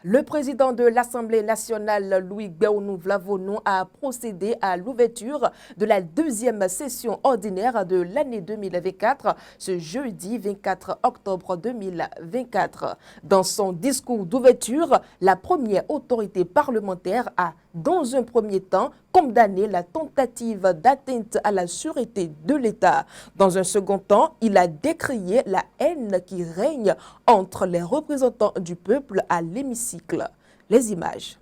Le président de l'Assemblée nationale, Louis Gbéounou-Vlavonou, a procédé à l'ouverture de la deuxième session ordinaire de l'année 2024, ce jeudi 24 octobre 2024. Dans son discours d'ouverture, la première autorité parlementaire a, dans un premier temps, condamné la tentative d'atteinte à la sûreté de l'État. Dans un second temps, il a décrié la haine qui règne entre les représentants du peuple à l'hémicycle. Les images.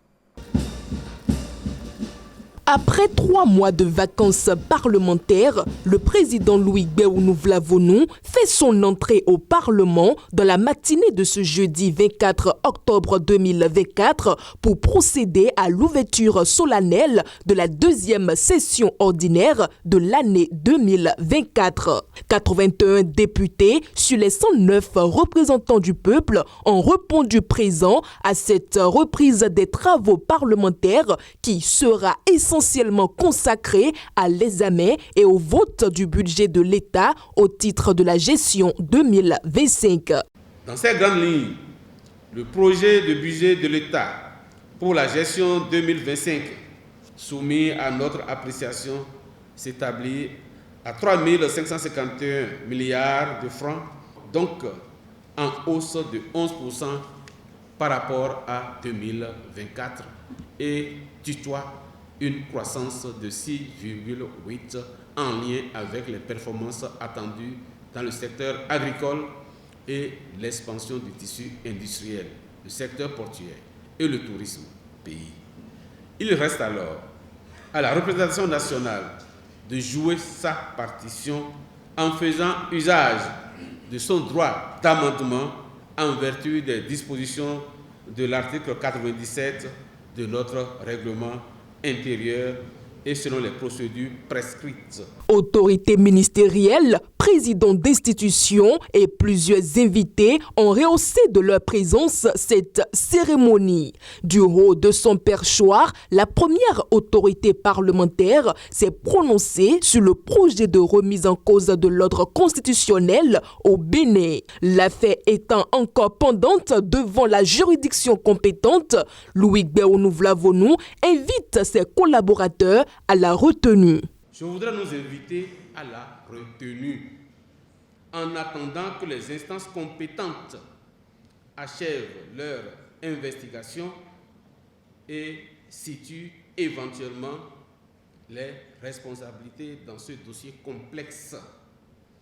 Après 3 mois de vacances parlementaires, le président Louis Gbéounou-Vlavonou fait son entrée au Parlement dans la matinée de ce jeudi 24 octobre 2024 pour procéder à l'ouverture solennelle de la deuxième session ordinaire de l'année 2024. 81 députés sur les 109 représentants du peuple ont répondu présent à cette reprise des travaux parlementaires qui sera essentiellement consacré à l'examen et au vote du budget de l'État au titre de la gestion 2025. Dans ces grandes lignes, le projet de budget de l'État pour la gestion 2025 soumis à notre appréciation s'établit à 3 551 milliards de francs, donc en hausse de 11% par rapport à 2024 et tutoie une croissance de 6,8 en lien avec les performances attendues dans le secteur agricole et l'expansion du tissu industriel, le secteur portuaire et le tourisme pays. Il reste alors à la représentation nationale de jouer sa partition en faisant usage de son droit d'amendement en vertu des dispositions de l'article 97 de notre règlement intérieur et selon les procédures prescrites. Autorités ministérielles, présidents d'institutions et plusieurs invités ont rehaussé de leur présence cette cérémonie. Du haut de son perchoir, la première autorité parlementaire s'est prononcée sur le projet de remise en cause de l'ordre constitutionnel au Bénin. L'affaire étant encore pendante devant la juridiction compétente, Louis Gbéounou-Vlavonou invite ses collaborateurs à la retenue. Je voudrais nous inviter à la retenue en attendant que les instances compétentes achèvent leur investigation et situent éventuellement les responsabilités dans ce dossier complexe,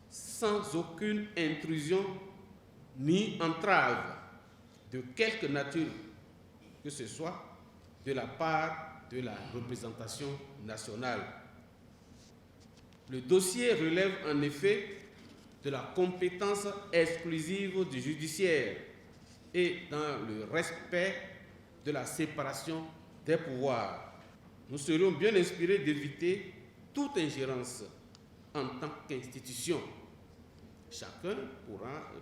sans aucune intrusion ni entrave de quelque nature que ce soit de la part de la représentation nationale. Le dossier relève en effet de la compétence exclusive du judiciaire et dans le respect de la séparation des pouvoirs. Nous serions bien inspirés d'éviter toute ingérence en tant qu'institution, chacun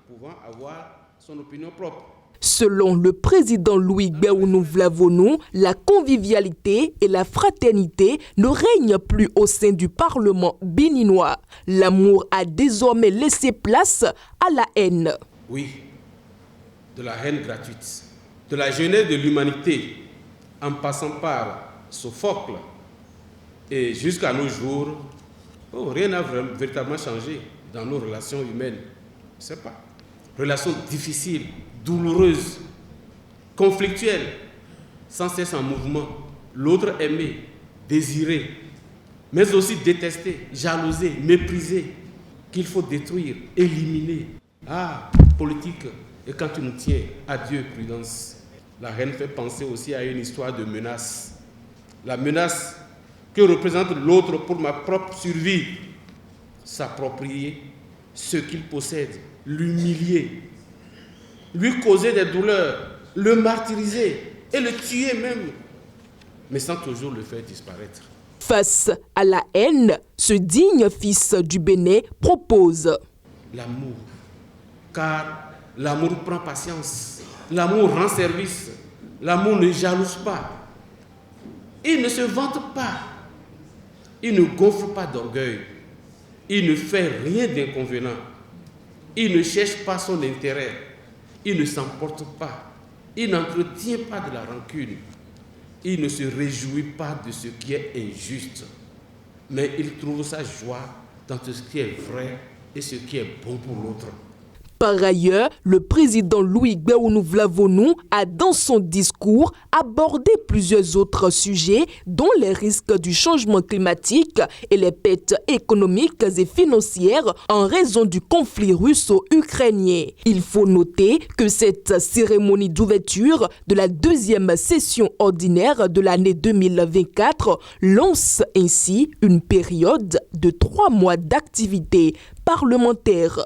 pouvant avoir son opinion propre. Selon le président Louis Gbéounou-Vlavonou, la convivialité et la fraternité ne règnent plus au sein du Parlement béninois. L'amour a désormais laissé place à la haine. Oui, de la haine gratuite, de la jeunesse de l'humanité, en passant par Sophocle et jusqu'à nos jours, rien n'a véritablement changé dans nos relations humaines. Je ne sais pas. Relations difficiles, douloureuse, conflictuelle, sans cesse en mouvement, l'autre aimé, désiré, mais aussi détesté, jalousé, méprisé, qu'il faut détruire, éliminer. Politique, et quand tu nous tiens, adieu, prudence. La haine fait penser aussi à une histoire de menace. La menace que représente l'autre pour ma propre survie, s'approprier ce qu'il possède, l'humilier, lui causer des douleurs, le martyriser et le tuer même, mais sans toujours le faire disparaître. Face à la haine, ce digne fils du Bénin propose l'amour, car l'amour prend patience, l'amour rend service, l'amour ne jalouse pas, il ne se vante pas, il ne gonfle pas d'orgueil, il ne fait rien d'inconvénient, il ne cherche pas son intérêt, il ne s'emporte pas, Il n'entretient pas de la rancune. Il ne se réjouit pas de ce qui est injuste. Mais il trouve sa joie dans ce qui est vrai et ce qui est bon pour l'autre. Par ailleurs, le président Louis Gbéounou Vlavonou a dans son discours abordé plusieurs autres sujets dont les risques du changement climatique et les pertes économiques et financières en raison du conflit russo-ukrainien. Il faut noter que cette cérémonie d'ouverture de la deuxième session ordinaire de l'année 2024 lance ainsi une période de 3 mois d'activité parlementaire.